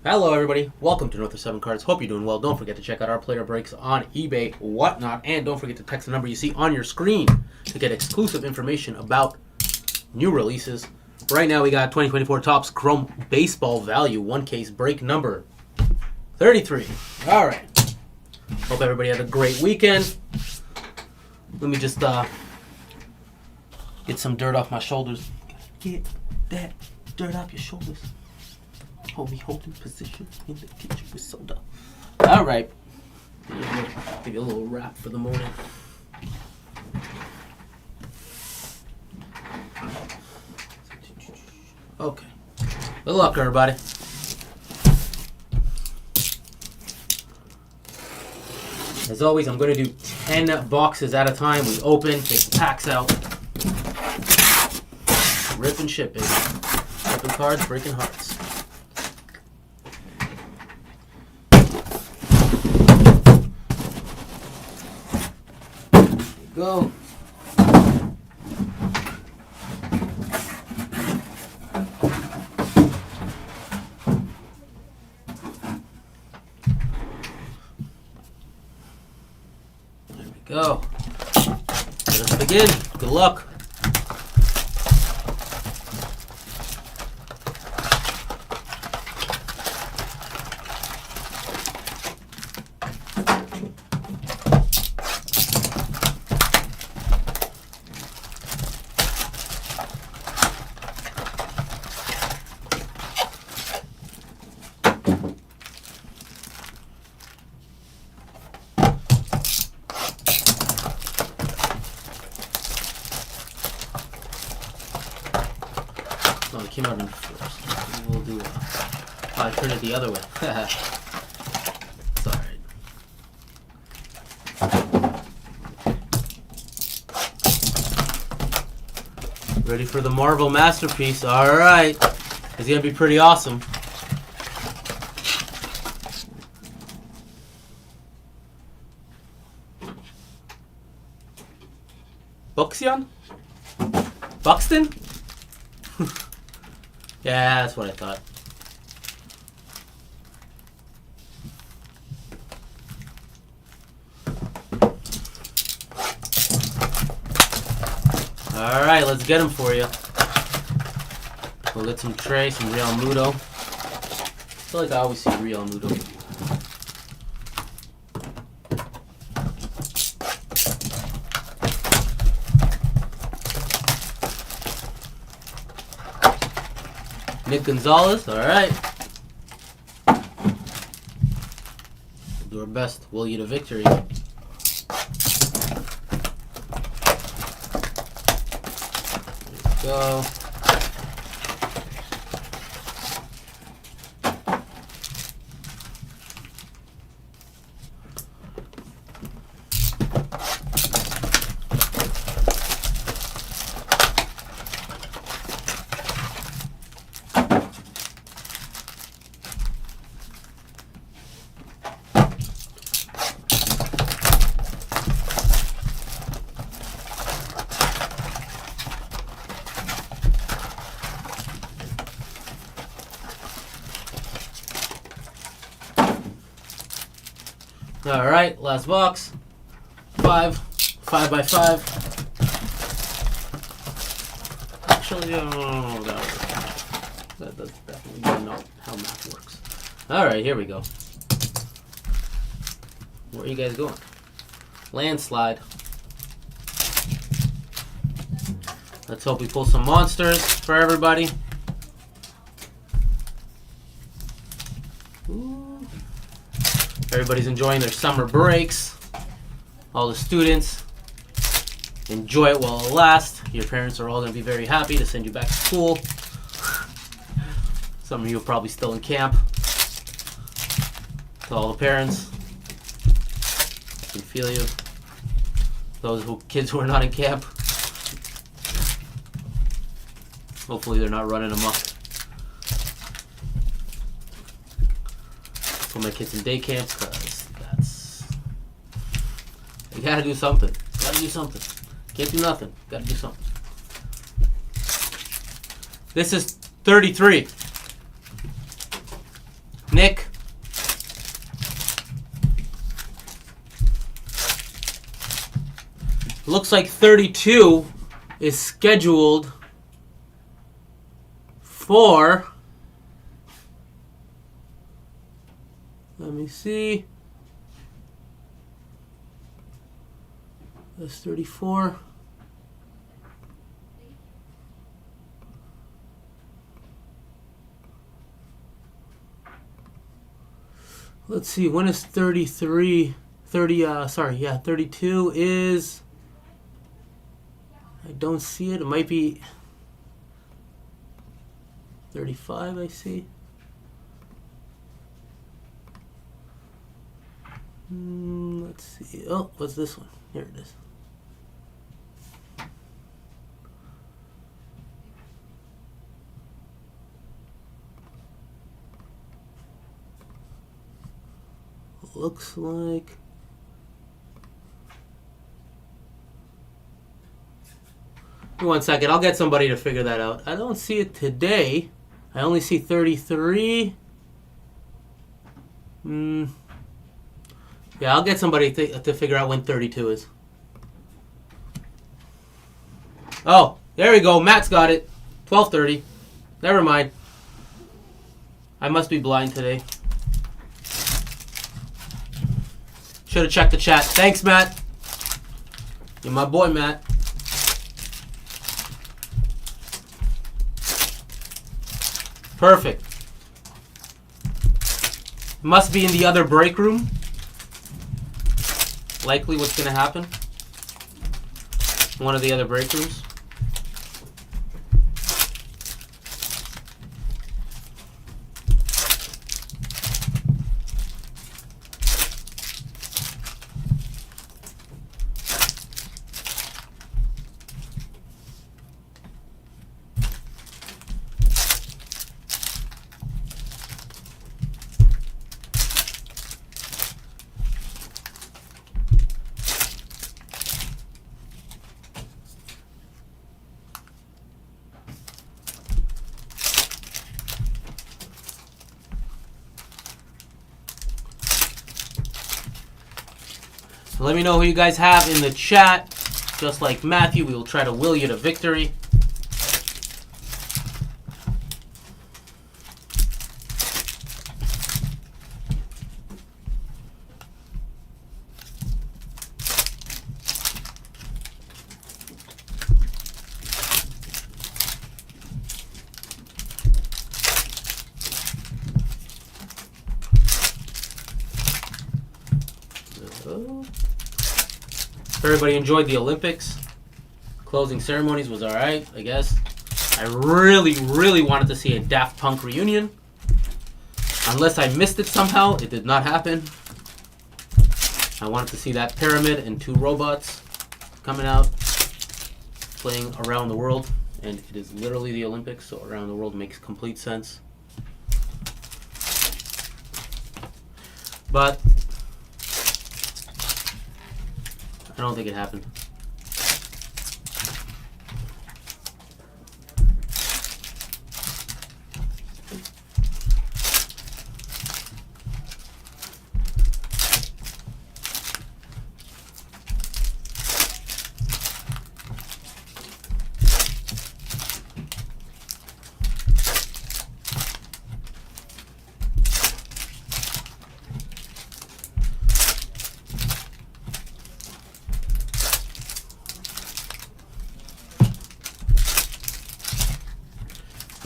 Hello everybody, welcome to North of 7 Cards. Hope you're doing well. Don't forget to check out our player breaks on eBay, whatnot, and don't forget to text the number you see on your screen to get exclusive information about new releases. Right now we got 2024 Topps Chrome Baseball Value, one case break number 33. Alright, hope everybody had a great weekend. Let me just get some dirt off my shoulders. Get that dirt off your shoulders. Homie holding position in the kitchen with soda. Alright. Give you a little wrap for the morning. Okay. Good luck, everybody. As always, I'm going to do 10 boxes at a time. We open, take the packs out. Rip and ship, baby. Ripping cards, breaking hearts. Go. There we go. Let us begin. Good luck. Oh, it came out in first. We'll do I turn it the other way. It's alright. Ready for the Marvel Masterpiece. Alright. It's gonna be pretty awesome. Buxton? Buxton? Yeah, that's what I thought. Alright, let's get them for you. We'll get some Trey, some Real Muto. I feel like I always see Real Muto. Nick Gonzalez, alright. We'll do our best. Will you to victory? There we go. Alright, last box. 5 by 5. Actually, that's definitely not how math works. Alright, here we go. Where are you guys going? Landslide. Let's hope we pull some monsters for everybody. Everybody's enjoying their summer breaks. All the students, enjoy it while it lasts. Your parents are all going to be very happy to send you back to school. Some of you are probably still in camp. To all the parents, I can feel you. Those kids who are not in camp, hopefully they're not running amok. Put my kids in day camps because you gotta do something. Gotta do something. Can't do nothing. Gotta do something. This is 33. Nick looks like 32 is scheduled for, let me see, that's 34. Let's see, when is 32 is, I don't see it. It might be 35, I see. Let's see. Oh, what's this one? Here it is. Looks like one second, I'll get somebody to figure that out. I don't see it today. I only see 33. Yeah, I'll get somebody to figure out when 32 is. Oh, there we go. Matt's got it. 12:30. Never mind. I must be blind today. Should have checked the chat. Thanks, Matt. You're my boy, Matt. Perfect. Must be in the other break room. Likely what's going to happen. One of the other break rooms. Let me know who you guys have in the chat. Just like Matthew, we will try to will you to victory. Everybody enjoyed the Olympics. Closing ceremonies was alright, I guess. I really wanted to see a Daft Punk reunion. Unless I missed it somehow, it did not happen. I wanted to see that pyramid and two robots coming out, playing around the world. And it is literally the Olympics, so around the world makes complete sense. But I don't think it happened.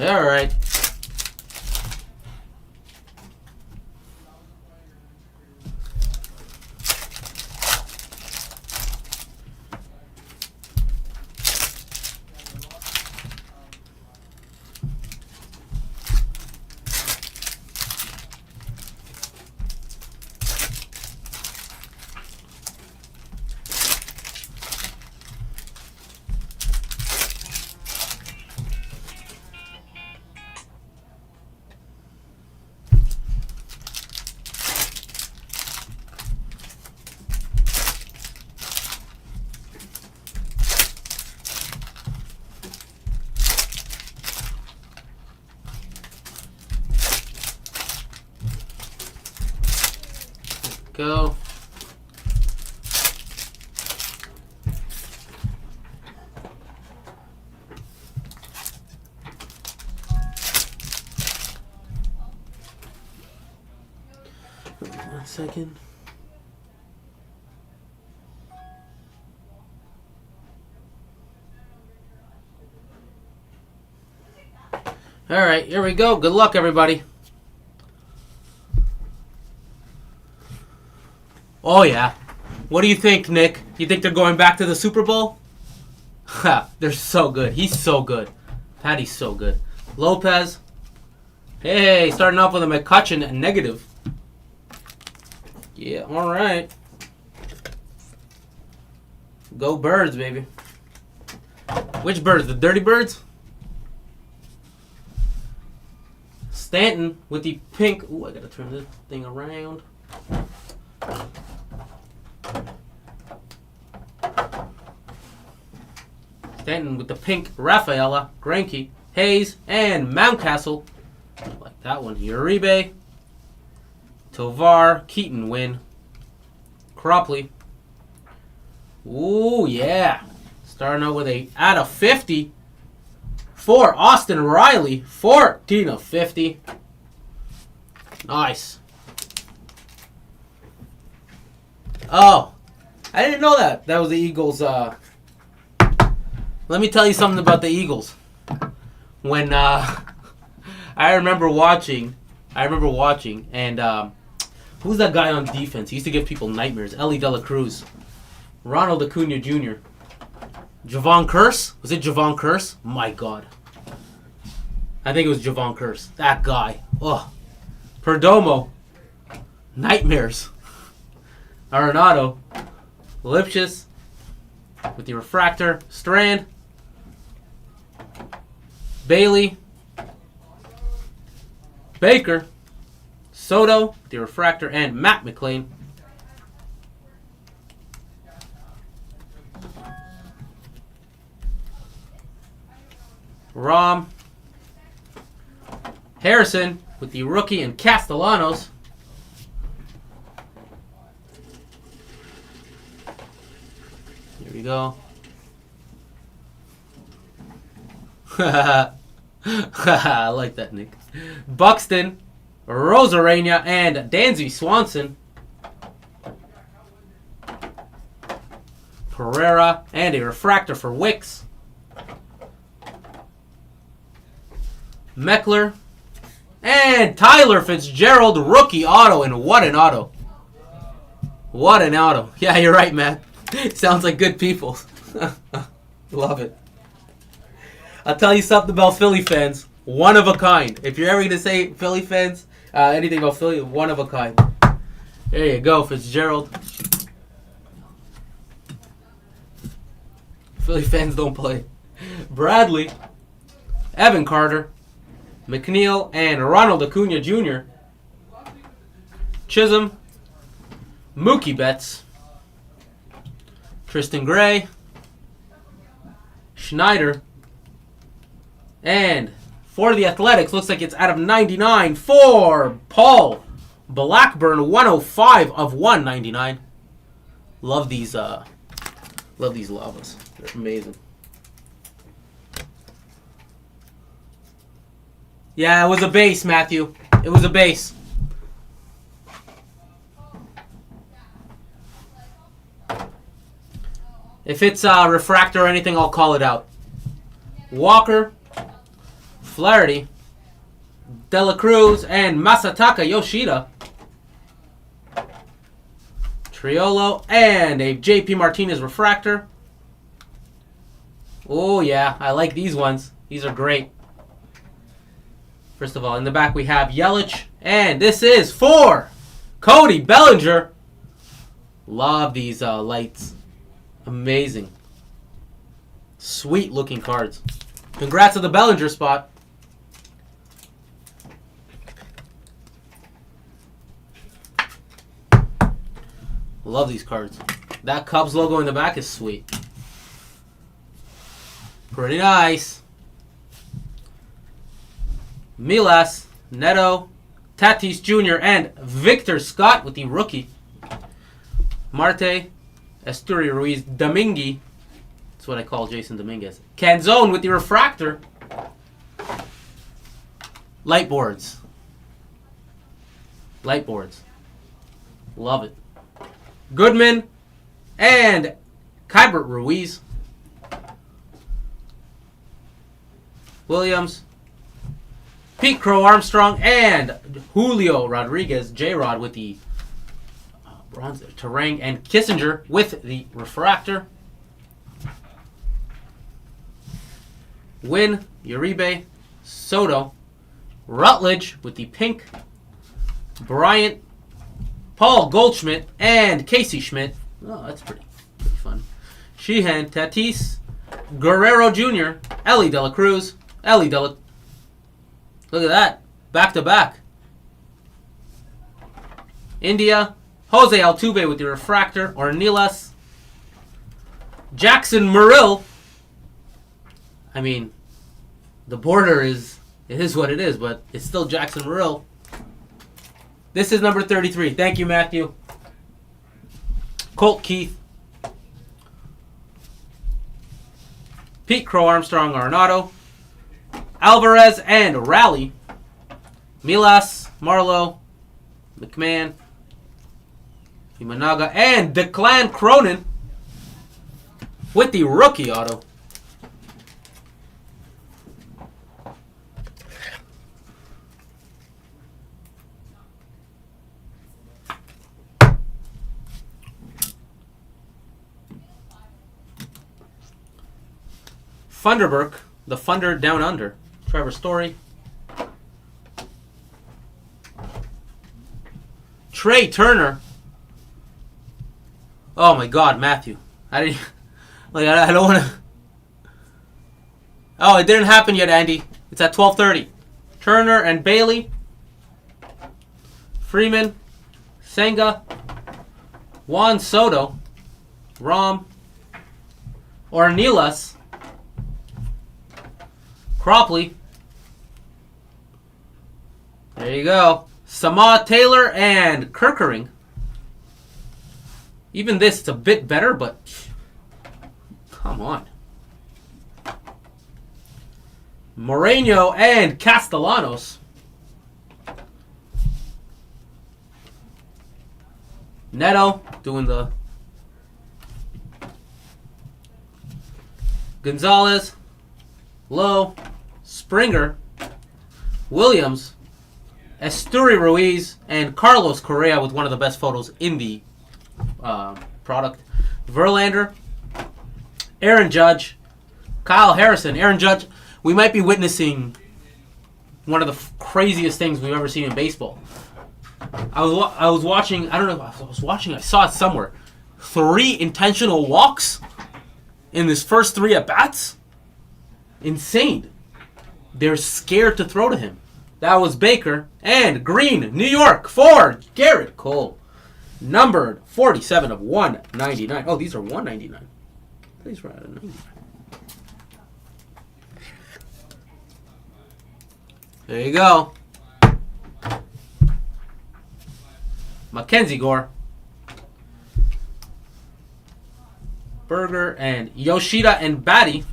All right. Go. 1 second. All right, here we go. Good luck, everybody. Oh, yeah. What do you think, Nick? You think they're going back to the Super Bowl? Ha, they're so good. He's so good. Patty's so good. Lopez. Hey, starting off with a McCutcheon negative. Yeah, all right. Go Birds, baby. Which Birds? The Dirty Birds? Stanton with the pink. Ooh, I gotta turn this thing around. Stanton with the pink Rafaela, Greinke, Hayes, and Mountcastle. Like that one. Uribe, Tovar, Keaton win. Cropley. Ooh, yeah. Starting out with a out of 50 for Austin Riley. 14 of 50. Nice. Oh, I didn't know that. That was the Eagles. Let me tell you something about the Eagles. When I remember watching, and who's that guy on defense? He used to give people nightmares. Ellie De La Cruz, Ronald Acuna Jr., Javon Curse. Was it Javon Curse? My God, I think it was Javon Curse. That guy. Oh, Perdomo, nightmares. Arenado, Lipschitz with the refractor, Strand, Bailey, Baker, Soto, the refractor, and Matt McLean. Rom, Harrison with the rookie, and Castellanos. Here we go. I like that, Nick. Buxton, Rosarena, and Dansby Swanson. Pereira, and a refractor for Wicks. Meckler, and Tyler Fitzgerald, rookie auto, and what an auto. What an auto. Yeah, you're right, man. Sounds like good people. Love it. I'll tell you something about Philly fans. One of a kind. If you're ever going to say Philly fans, anything about Philly, one of a kind. There you go, Fitzgerald. Philly fans don't play. Bradley, Evan Carter, McNeil, and Ronald Acuna Jr. Chisholm, Mookie Betts, Tristan Gray, Schneider, and for the Athletics, looks like it's out of 99 for Paul Blackburn, 105 of 199. Love these lavas. They're amazing. Yeah, it was a base, Matthew. It was a base. If it's a refractor or anything, I'll call it out. Walker, Flaherty, De La Cruz, and Masataka Yoshida. Triolo, and a JP Martinez refractor. Oh, yeah. I like these ones. These are great. First of all, in the back we have Yelich. And this is for Cody Bellinger. Love these lights. Amazing. Sweet looking cards. Congrats to the Bellinger spot. Love these cards. That Cubs logo in the back is sweet. Pretty nice. Milas, Neto, Tatis Jr., and Victor Scott with the rookie. Marte, Esteury Ruiz, Domingue. That's what I call Jason Dominguez. Canzone with the refractor. Light boards. Love it. Goodman and Keibert Ruiz. Williams. Pete Crow Armstrong and Julio Rodriguez. J-Rod with the bronze. Terang and Kissinger with the refractor. Wynn, Uribe, Soto, Rutledge with the pink, Bryant, Paul Goldschmidt, and Casey Schmidt. Oh, that's pretty fun. Sheehan, Tatis, Guerrero Jr., Ellie De La Cruz, look at that, back to back. India, Jose Altuve with the refractor, Ornelas, Jackson Merrill. I mean, the border it is what it is, but it's still Jackson Merrill. This is number 33. Thank you, Matthew. Colt Keith. Pete Crow Armstrong Arenado. Alvarez and Raleigh. Milas, Marlowe, McMahon, Imanaga, and Declan Cronin with the rookie auto. Funderburk, the Funder Down Under. Trevor Story. Trey Turner. Oh my God, Matthew. I don't want to. Oh, it didn't happen yet, Andy. It's at 12:30. Turner and Bailey. Freeman. Senga. Juan Soto. Rom. Ornelas. Cropley. There you go. Samad Taylor and Kirkering. Even this, it's a bit better, but come on. Moreno and Castellanos. Neto doing the Gonzalez, Lowe, Springer, Williams, Esteury Ruiz, and Carlos Correa with one of the best photos in the product. Verlander, Aaron Judge, Kyle Harrison. Aaron Judge, we might be witnessing one of the craziest things we've ever seen in baseball. I was watching, I don't know if I was watching, I saw it somewhere. 3 intentional walks in his first 3 at-bats? Insane. They're scared to throw to him. That was Baker. And green, New York, for Garrett Cole. Numbered 47 of 199. Oh, these are 199. These were out of 99. There you go. Mackenzie Gore. Berger and Yoshida and Batty.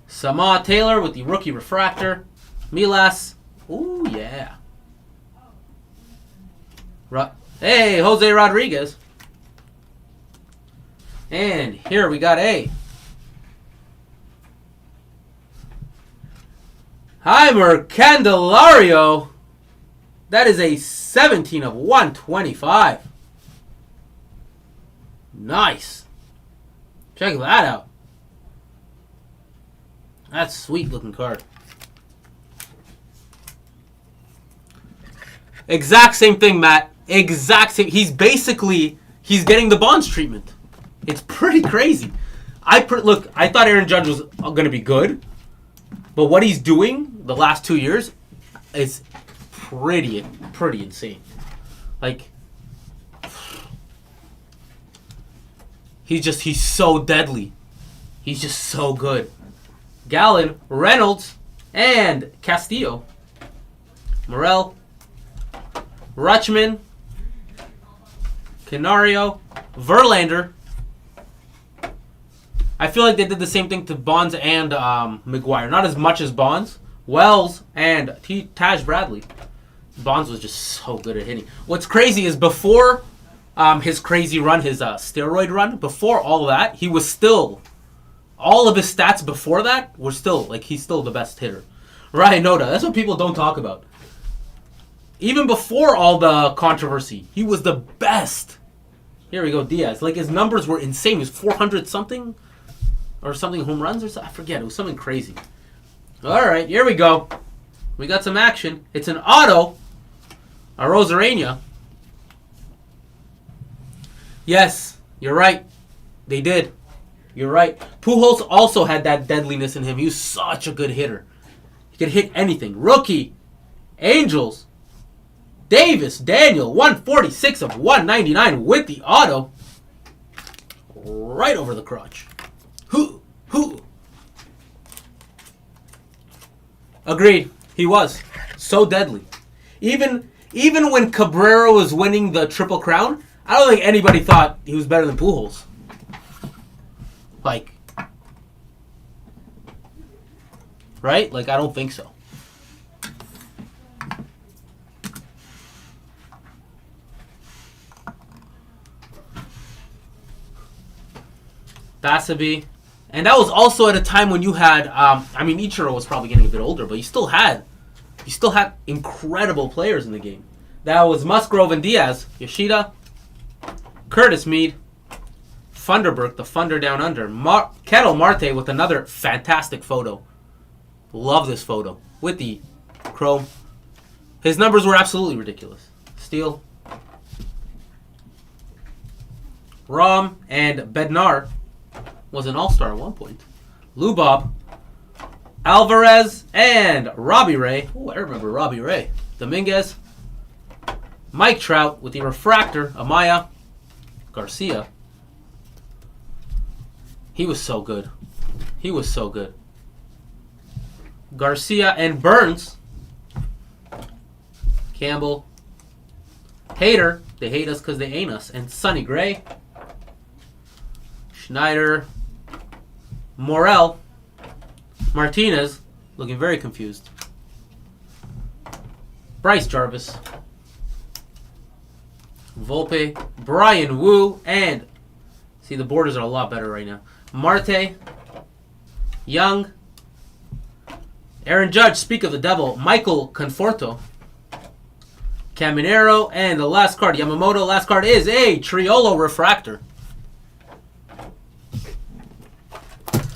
Samad Taylor with the rookie refractor. Milas. Ooh, yeah. Hey, Jose Rodriguez. And here we got a Heimer Candelario. That is a 17 of 125. Nice. Check that out. That's a sweet looking card. Exact same thing, Matt. Exact same. He's getting the Bonds treatment. It's pretty crazy. Look, I thought Aaron Judge was going to be good. But what he's doing the last 2 years is pretty insane. Like, he's so deadly. He's just so good. Gallen, Reynolds, and Castillo. Morel, Rutschman, Canario, Verlander. I feel like they did the same thing to Bonds and McGuire. Not as much as Bonds. Wells and Taj Bradley. Bonds was just so good at hitting. What's crazy is before his crazy run, his steroid run, before all that, he was still, all of his stats before that were still, like, he's still the best hitter. Ryan Noda, that's what people don't talk about. Even before all the controversy, he was the best. Here we go, Diaz. Like, his numbers were insane. He was 400 something or something home runs or something. I forget. It was something crazy. All right, here we go. We got some action. It's an auto. A Rosarania. Yes, you're right. They did. You're right. Pujols also had that deadliness in him. He was such a good hitter. He could hit anything. Rookie. Angels. Davis Daniel, 146 of 199 with the auto. Right over the crotch. Who? Agreed. He was so deadly. Even when Cabrera was winning the Triple Crown, I don't think anybody thought he was better than Pujols. Like, right? Like, I don't think so. Basabe. And that was also at a time when you had, Ichiro was probably getting a bit older, but you still had incredible players in the game. That was Musgrove and Diaz, Yoshida, Curtis Mead, Funderburk, the Funder Down Under, Kettle Marte with another fantastic photo. Love this photo with the chrome. His numbers were absolutely ridiculous. Steele, Rom, and Bednar was an all-star at one point. Lubob, Alvarez, and Robbie Ray. Oh, I remember Robbie Ray. Dominguez, Mike Trout with the refractor. Amaya, Garcia. He was so good. He was so good. Garcia and Burns. Campbell. Hater. They hate us because they ain't us. And Sonny Gray. Schneider. Morel. Martinez. Looking very confused. Bryce Jarvis. Volpe. Brian Wu. And, see, the borders are a lot better right now. Marte. Young. Aaron Judge, speak of the devil. Michael Conforto. Caminero. And the last card, Yamamoto. Last card is a Triolo Refractor.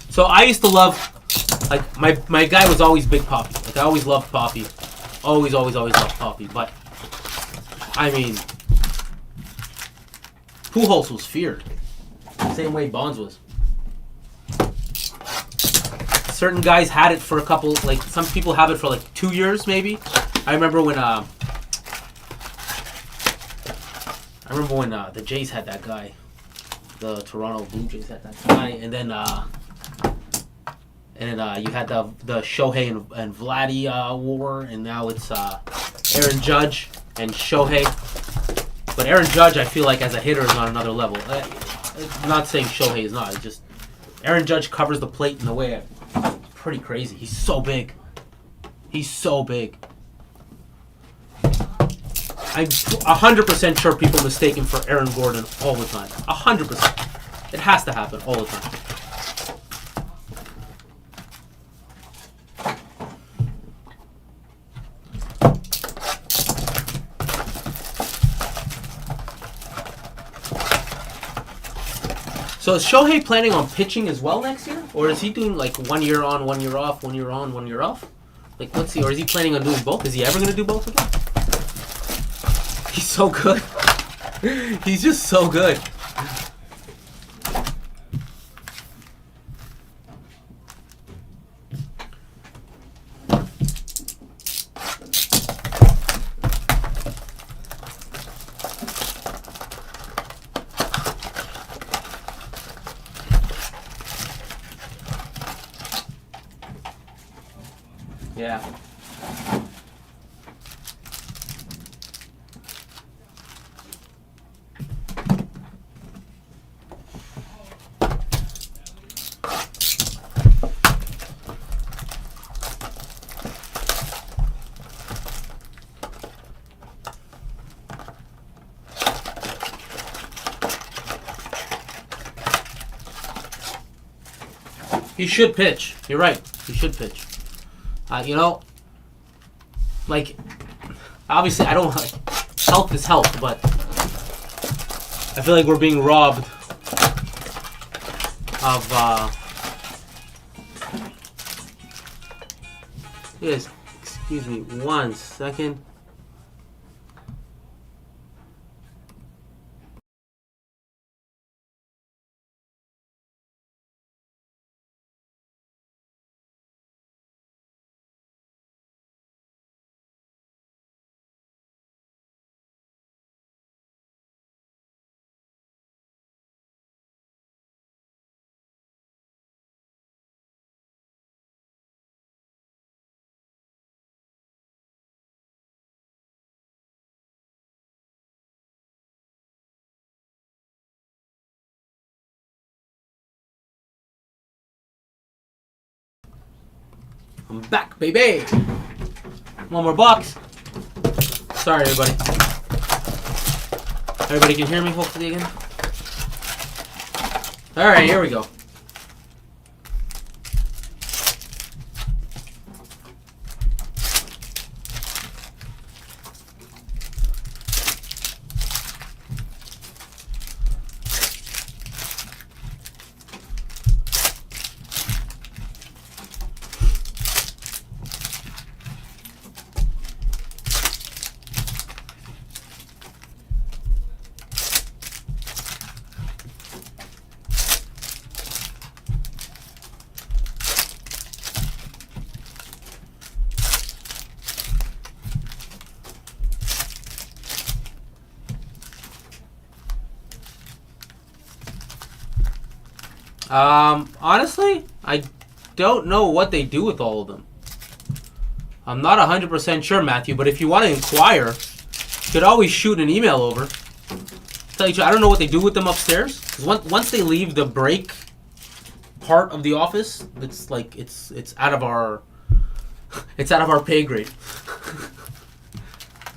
So I used to love, like, my guy was always Big Poppy. Like, I always loved Poppy. Always loved Poppy. But, I mean, Pujols was feared. Same way Bonds was. Certain guys had it for a couple, like, some people have it for, like, 2 years, maybe. I remember when the Jays had that guy. The Toronto Blue Jays had that guy. And then you had the Shohei and Vladdy war. And now it's Aaron Judge and Shohei. But Aaron Judge, I feel like, as a hitter is on another level. I'm not saying Shohei is not. It's just Aaron Judge covers the plate in a way pretty crazy. He's so big. He's so big. I'm 100% sure people mistake him for Aaron Gordon all the time. 100%. It has to happen all the time. So is Shohei planning on pitching as well next year? Or is he doing like 1 year on, 1 year off, 1 year on, 1 year off? Like, let's see. Or is he planning on doing both? Is he ever going to do both again? He's so good. He's just so good. Yeah. He should pitch. You're right. He should pitch. You know, like, obviously I don't like health is health, but I feel like we're being robbed of yes, excuse me 1 second. I'm back, baby. One more box. Sorry, everybody. Everybody can hear me, hopefully, again. Alright, here we go. Honestly, I don't know what they do with all of them. I'm not 100% sure, Matthew, but if you want to inquire, you could always shoot an email over. Tell you, I don't know what they do with them upstairs. 'Cause once they leave the break part of the office, it's like it's out of our pay grade.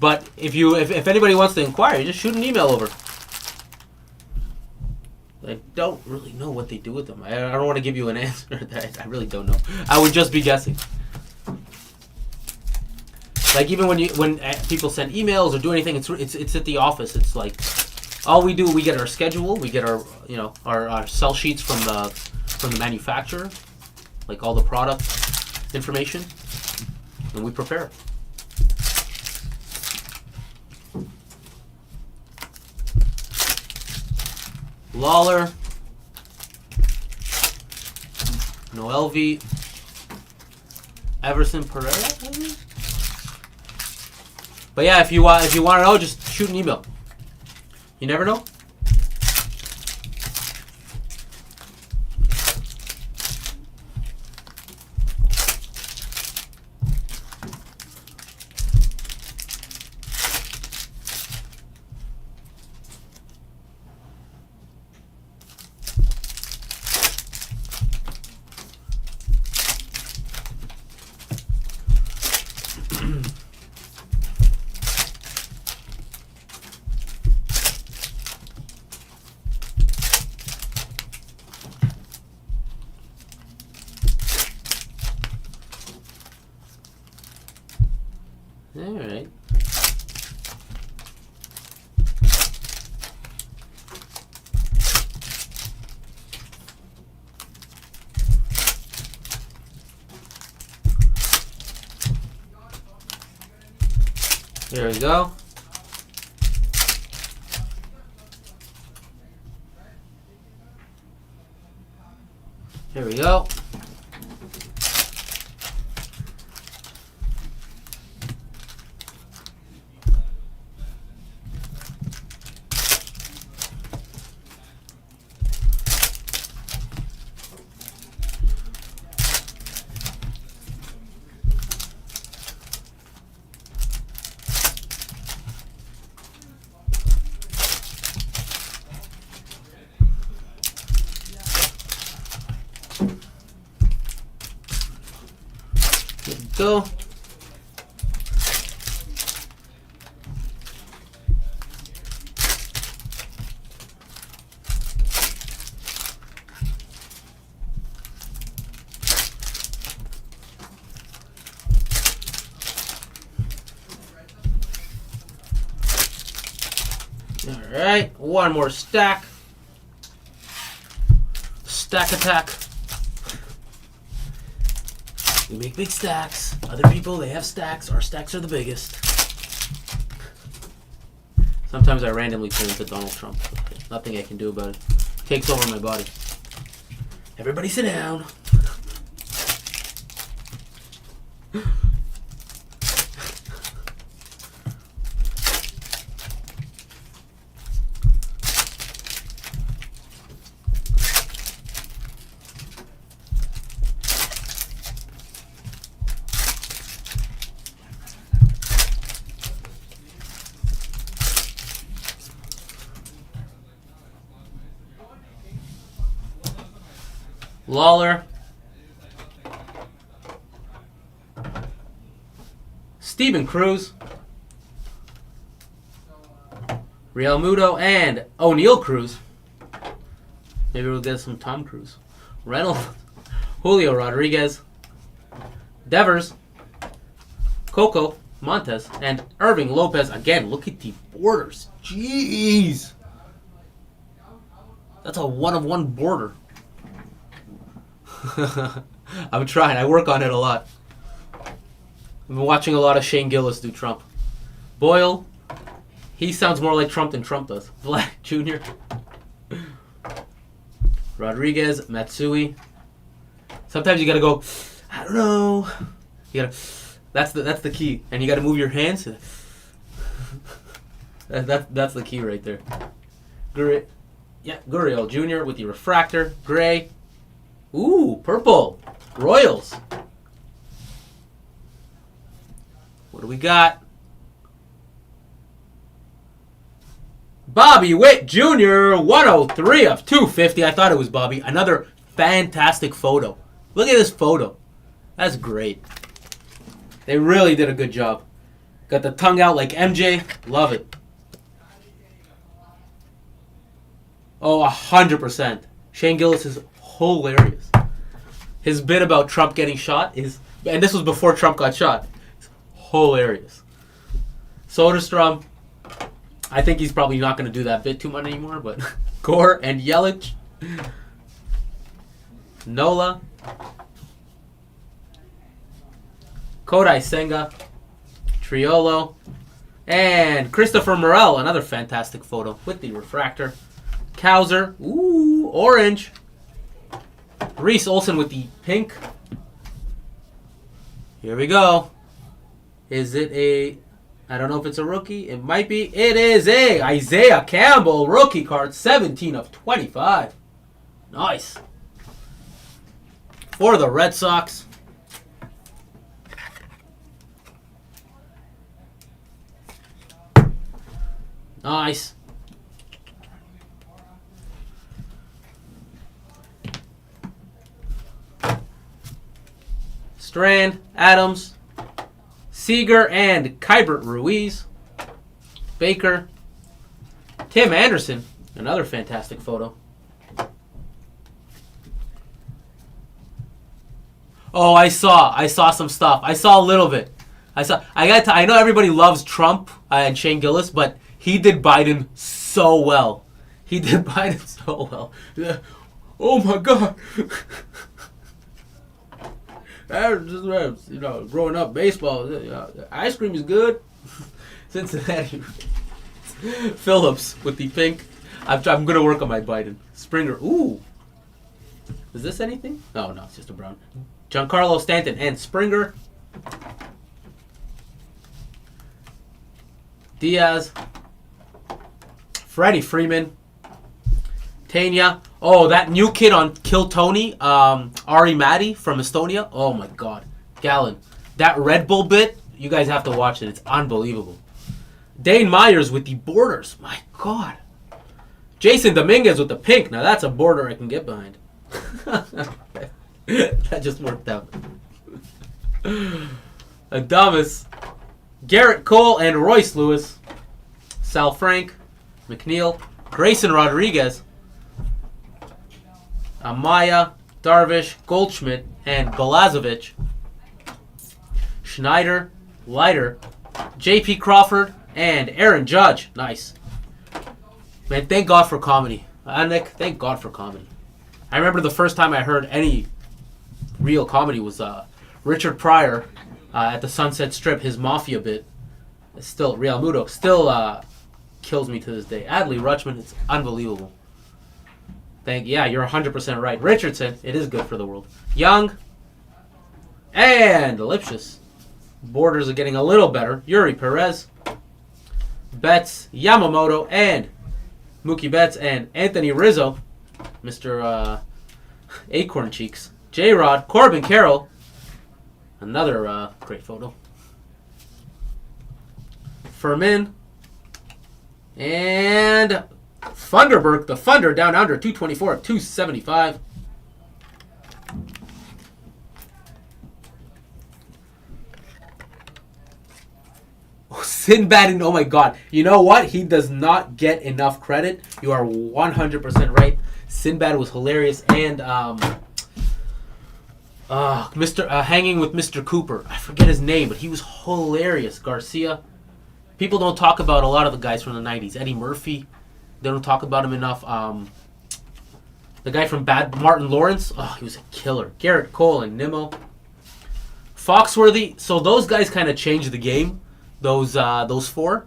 But if anybody wants to inquire, just shoot an email over. I don't really know what they do with them. I don't want to give you an answer. I really don't know. I would just be guessing. Like even when people send emails or do anything, it's at the office. It's like all we do. We get our schedule. We get our our sell sheets from the manufacturer, like all the product information, and we prepare it. Lawler, Noelvi, Everson Pereira, maybe? But yeah, if you want to know, just shoot an email. You never know. All right. There we go. Here we go. Go. Alright, one more stack. Stack attack. We make big stacks. Other people, they have stacks. Our stacks are the biggest. Sometimes I randomly turn into Donald Trump. Nothing I can do about it. Takes over my body. Everybody sit down. Lawler, Steven Cruz, Real Muto, and O'Neal Cruz. Maybe we'll get some Tom Cruise. Reynolds, Julio Rodriguez, Devers, Coco, Montes, and Irving Lopez. Again, look at the borders. Jeez. That's a 1-of-1 border. I'm trying. I work on it a lot. I've been watching a lot of Shane Gillis do Trump. Boyle, he sounds more like Trump than Trump does. Vlad Jr. Rodriguez, Matsui. Sometimes you gotta go, I don't know. You gotta. That's the key, and you gotta move your hands. That's the key right there. Gurriel Jr. with the refractor, gray. Ooh, purple. Royals. What do we got? Bobby Witt Jr. 103 of 250. I thought it was Bobby. Another fantastic photo. Look at this photo. That's great. They really did a good job. Got the tongue out like MJ. Love it. Oh, 100%. Shane Gillis is hilarious. His bit about Trump getting shot is, and this was before Trump got shot, it's hilarious. Soderstrom, I think he's probably not going to do that bit too much anymore, but Gore and Yelich, Nola, Kodai Senga, Triolo, and Christopher Morel, another fantastic photo with the refractor. Cowser, ooh, orange. Reese Olson with the pink. Here we go. Is it a... I don't know if it's a rookie. It might be. It is a Isaiah Campbell rookie card. 17 of 25. Nice. For the Red Sox. Nice. Strand, Adams, Seager, and Kybert Ruiz. Baker. Tim Anderson. Another fantastic photo. Oh, I saw some stuff. I saw a little bit. I know everybody loves Trump and Shane Gillis, but he did Biden so well. He did Biden so well. Oh my God. You know, growing up, baseball, ice cream is good. Cincinnati. Phillips with the pink. I'm going to work on my Biden. Springer. Ooh. Is this anything? Oh, no, it's just a brown. Giancarlo Stanton and Springer. Diaz. Freddie Freeman. Tanya. Oh, that new kid on Kill Tony, Ari Matti from Estonia. Oh my God, Gallon. That Red Bull bit, you guys have to watch it. It's unbelievable. Dane Myers with the borders. My God. Jason Dominguez with the pink. Now that's a border I can get behind. That just worked out. Adamas, Garrett Cole, and Royce Lewis. Sal Frank, McNeil, Grayson Rodriguez. Amaya, Darvish, Goldschmidt, and Golazovich. Schneider, Leiter, J.P. Crawford, and Aaron Judge. Nice. Man, thank God for comedy. Nick, thank God for comedy. I remember the first time I heard any real comedy was Richard Pryor at the Sunset Strip. His Mafia bit, still Real Muto, still kills me to this day. Adley Rutschman, it's unbelievable. Yeah, you're 100% right. Richardson, it is good for the world. Young and Lipschitz. Borders are getting a little better. Yuri Perez, Betts, Yamamoto, and Mookie Betts, and Anthony Rizzo, Mr. Acorn Cheeks, J-Rod, Corbin Carroll, another great photo. Furman, and Funderburk, the Thunder, down under, 224 of 275. Sinbad, and oh my God, you know what? He does not get enough credit. You are 100% right. Sinbad was hilarious, and hanging with Mr. Cooper. I forget his name, but he was hilarious. Garcia. People don't talk about a lot of the guys from the 90s. Eddie Murphy, they don't talk about him enough. The guy from Martin Lawrence, he was a killer. Garrett Cole and Nimmo. Foxworthy. So those guys kind of changed the game. Those four.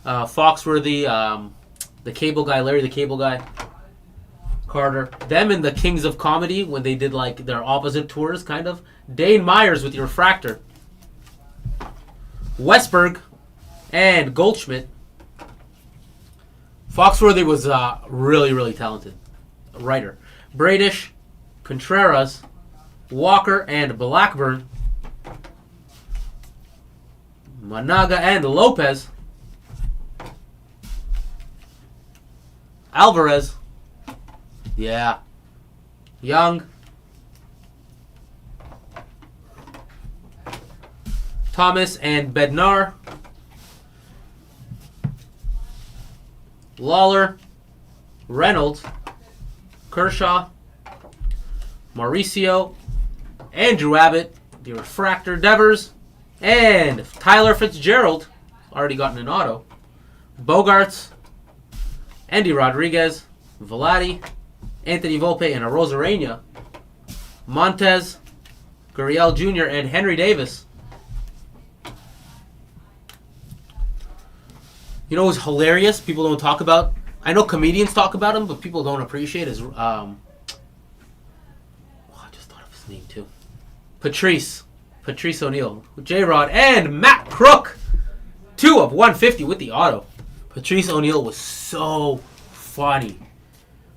Foxworthy, the Cable Guy, Larry the Cable Guy, Carter. Them and the Kings of Comedy when they did like their opposite tours, kind of. Dane Myers with your Refractor. Westberg and Goldschmidt. Foxworthy was really, really talented writer. Bradish, Contreras, Walker, and Blackburn. Managa and Lopez. Alvarez. Yeah. Young. Thomas and Bednar. Lawler. Reynolds. Kershaw. Mauricio. Andrew Abbott. The Refractor. Devers. And Tyler Fitzgerald, already gotten an auto. Bogarts, Andy Rodriguez, Vladi, Anthony Volpe, and a Rosarena. Montez, Gurriel Jr., and Henry Davis. You know what's hilarious? People don't talk about. I know comedians talk about him, but people don't appreciate his. I just thought of his name too. Patrice O'Neill, J-Rod, and Matt Crook. 2 of 150 with the auto. Patrice O'Neill was so funny.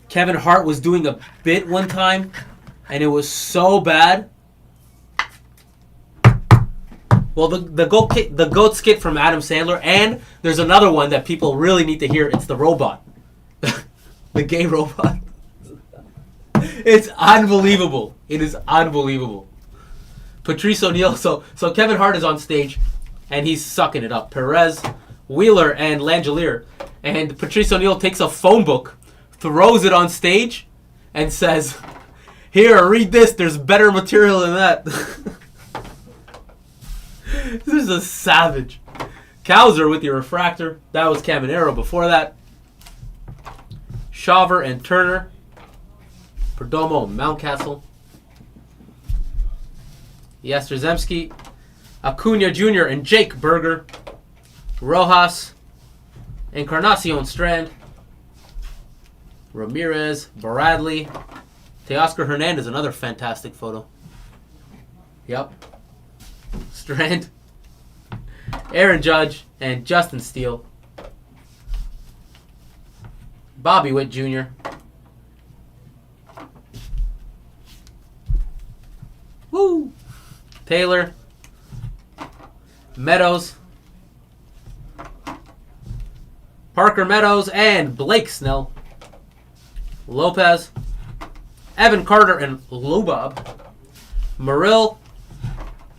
Kevin Hart was doing a bit one time, and it was so bad. Well, the GOAT skit from Adam Sandler, and there's another one that people really need to hear. It's the robot. The gay robot. It's unbelievable. It is unbelievable. Patrice O'Neill. So Kevin Hart is on stage, and he's sucking it up. Perez, Wheeler, and Langelier. And Patrice O'Neill takes a phone book, throws it on stage, and says, "Here, read this. There's better material than that." This is a savage. Cowser with your Refractor. That was Caminero before that. Shawver and Turner. Perdomo and Mountcastle. Yastrzemski, Acuna Jr. and Jake Berger, Rojas, Encarnacion Strand, Ramirez, Bradley, Teoscar Hernandez, another fantastic photo. Yep. Strand, Aaron Judge, and Justin Steele. Bobby Witt Jr. Woo! Taylor, Meadows, Parker Meadows, and Blake Snell. Lopez, Evan Carter, and Lubob. Murill,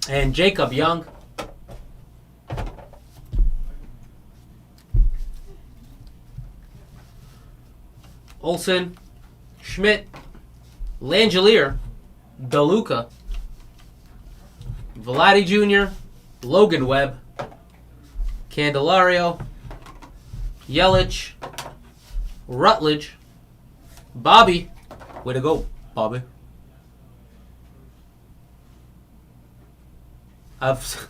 and Jacob Young. Olsen, Schmidt, Langelier, DeLuca, Vladi Jr., Logan Webb, Candelario, Yelich, Rutledge. Bobby. Way to go, Bobby. I've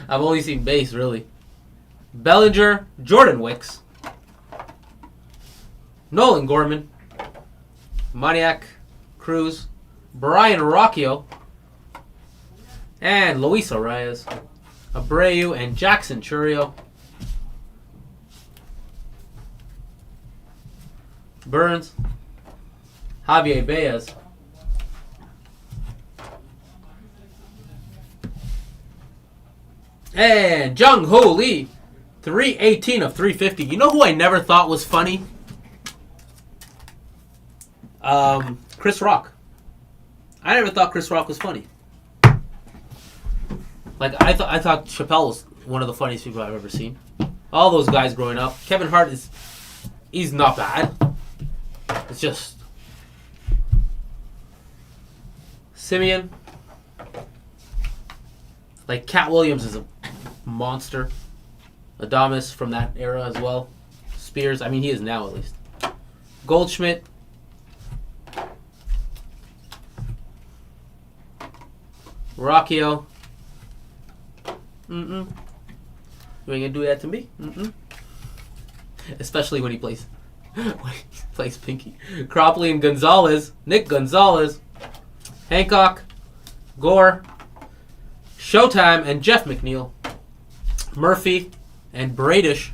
only seen base, really. Bellinger. Jordan Wicks. Nolan Gorman. Moniak. Cruz. Brian Rocchio. And Luis Arias. Abreu and Jackson Churio. Burns. Javier Baez. And Jung Ho Lee. 318 of 350. You know who I never thought was funny? Chris Rock. I never thought Chris Rock was funny. Like, I thought Chappelle was one of the funniest people I've ever seen. All those guys growing up. Kevin Hart he's not bad. It's just Simeon. Like, Cat Williams is a monster. Adames from that era as well. Spears, I mean, he is now at least. Goldschmidt. Rocchio. You ain't gonna do that to me? Especially when he plays Pinky. Cropley and Gonzalez. Nick Gonzalez. Hancock. Gore. Showtime and Jeff McNeil. Murphy and Bradish.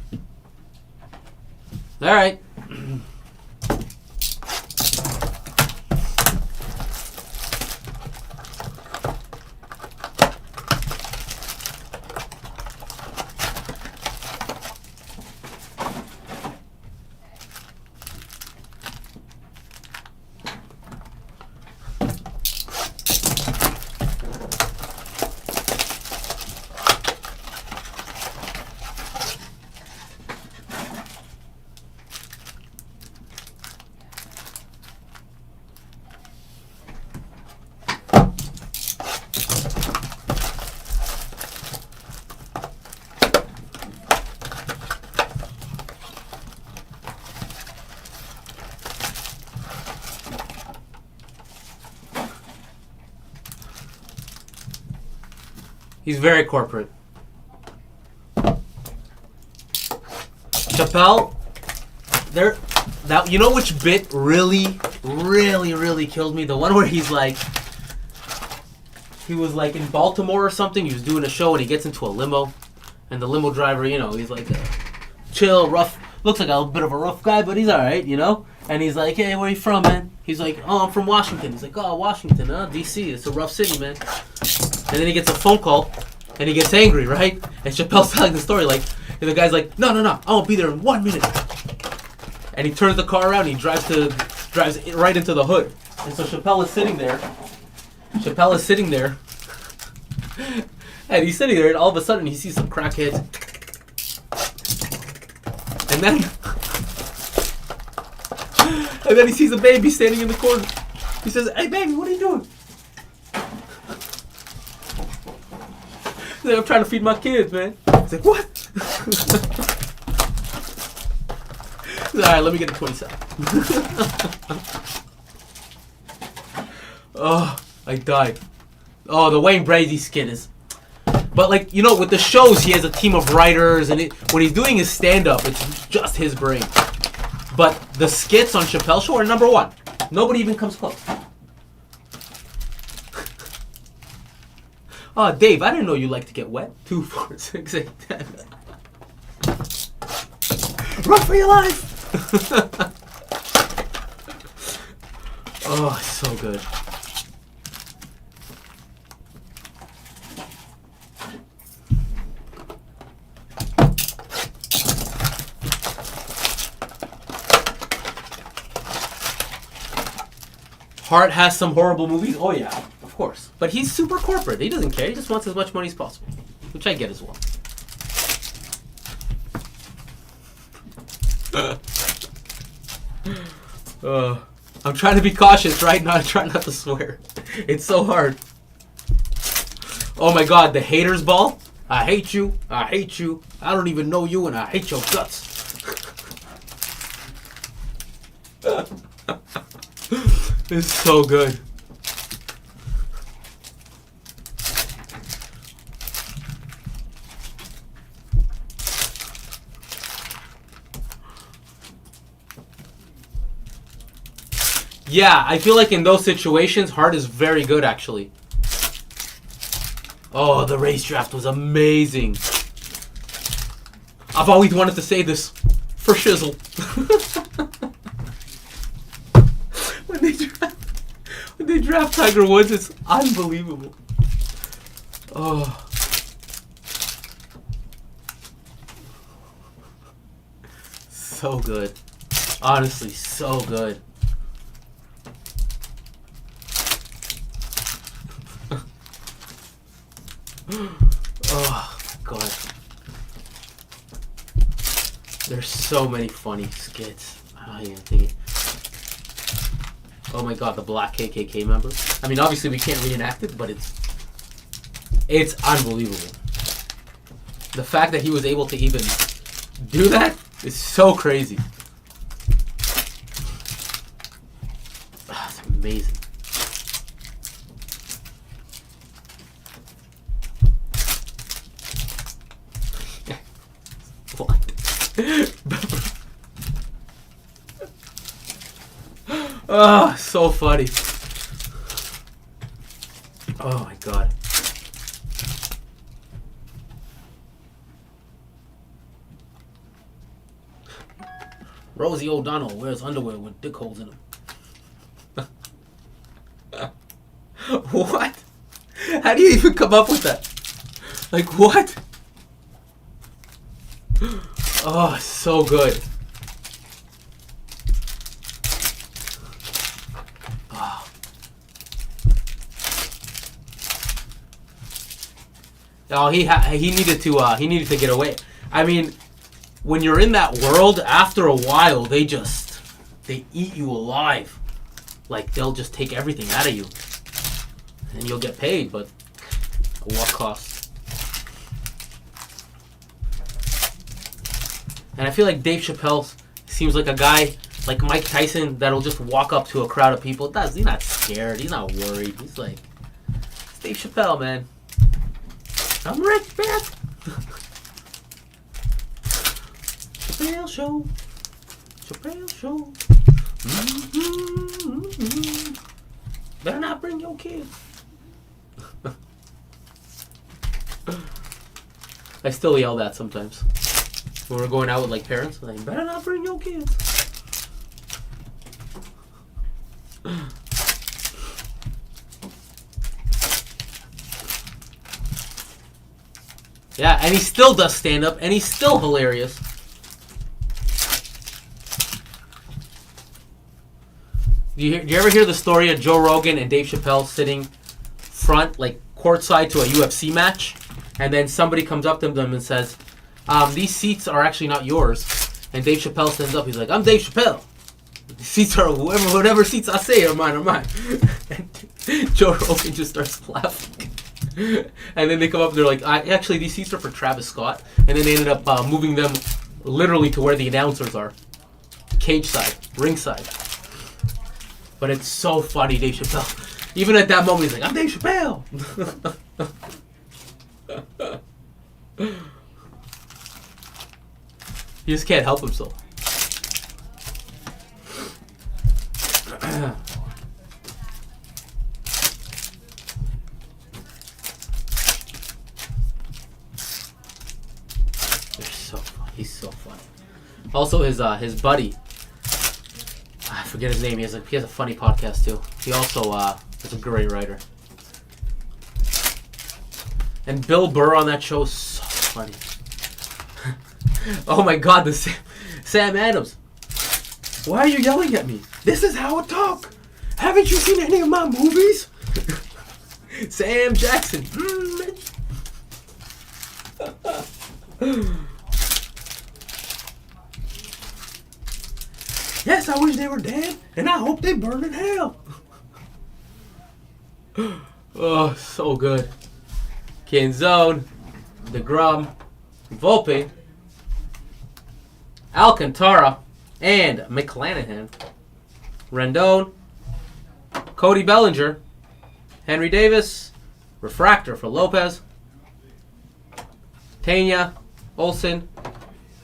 All right. He's very corporate. Chappelle, you know which bit really killed me? The one where he was like in Baltimore or something. He was doing a show and he gets into a limo, and the limo driver, he's like a chill, rough, looks like a bit of a rough guy, but he's all right, And he's like, "Hey, where you from, man?" He's like, "Oh, I'm from Washington." He's like, "Oh, Washington, huh? D.C. It's a rough city, man." And then he gets a phone call, and he gets angry, right? And Chappelle's telling the story, and the guy's like, No, I won't be there in 1 minute. And he turns the car around, and he drives right into the hood. And so Chappelle is sitting there, and he's sitting there, and all of a sudden he sees some crackheads. And then he sees a baby standing in the corner. He says, "Hey, baby, what are you doing?" He's like, "I'm trying to feed my kids, man." He's like, "What?" He's like, "All right, let me get the 27." Oh, I died. Oh, the Wayne Brady skit is... But, with the shows, he has a team of writers, and when he's doing his stand-up, it's just his brain. But the skits on Chappelle's Show are number one. Nobody even comes close. Oh, Dave, I didn't know you like to get wet. 2, 4, 6, 8, 10. Run for your life! Oh, it's so good. Hart has some horrible movies. Oh, yeah, of course. But he's super corporate. He doesn't care. He just wants as much money as possible, which I get as well. I'm trying to be cautious, right? No, I'm trying not to swear. It's so hard. Oh, my God. The haters ball. I hate you. I hate you. I don't even know you, and I hate your guts. It's so good. Yeah, I feel like in those situations, Hart is very good, actually. Oh, the race draft was amazing. I've always wanted to say this for shizzle. when they draft Tiger Woods, it's unbelievable. Oh. So good. Honestly, so good. Oh my god. There's so many funny skits. I don't even think it. Oh my god, the black KKK member. I mean, obviously we can't reenact it, but it's unbelievable. The fact that he was able to even do that is so crazy. It's amazing. Oh, so funny. Oh my god. Rosie O'Donnell wears underwear with dick holes in them. What? How do you even come up with that? Like, what? Oh, so good. Oh. Oh, he needed to get away. I mean, when you're in that world, after a while, they eat you alive. Like, they'll just take everything out of you, and you'll get paid, but at what cost? And I feel like Dave Chappelle seems like a guy like Mike Tyson that'll just walk up to a crowd of people. He's not scared. He's not worried. He's like, it's Dave Chappelle, man. I'm rich, man. Chappelle Show. Chappelle Show. Mm-hmm. Better not bring your kids. I still yell that sometimes. When we're going out with like parents, like, better not bring your kids. Yeah, and he still does stand up, and he's still hilarious. Do you ever hear the story of Joe Rogan and Dave Chappelle sitting front, like courtside to a UFC match, and then somebody comes up to them and says, these seats are actually not yours. And Dave Chappelle stands up. He's like, I'm Dave Chappelle. The seats are whatever seats I say are mine, are mine. And Joe Rogan just starts laughing. And then they come up and they're like, actually, these seats are for Travis Scott. And then they ended up moving them literally to where the announcers are. Cage side, ringside. But it's so funny, Dave Chappelle. Even at that moment, he's like, I'm Dave Chappelle. He just can't help himself. They're so funny. He's so funny. Also, his buddy, I forget his name. He has a funny podcast too. He also is a great writer. And Bill Burr on that show is so funny. Oh my god, Sam Adams. Why are you yelling at me? This is how I talk. Haven't you seen any of my movies? Sam Jackson. Yes, I wish they were dead, and I hope they burn in hell. Oh, so good. Canzone, DeGrom, Volpe, Alcantara, and McClanahan. Rendon, Cody Bellinger, Henry Davis, refractor for Lopez, Tanya, Olsen,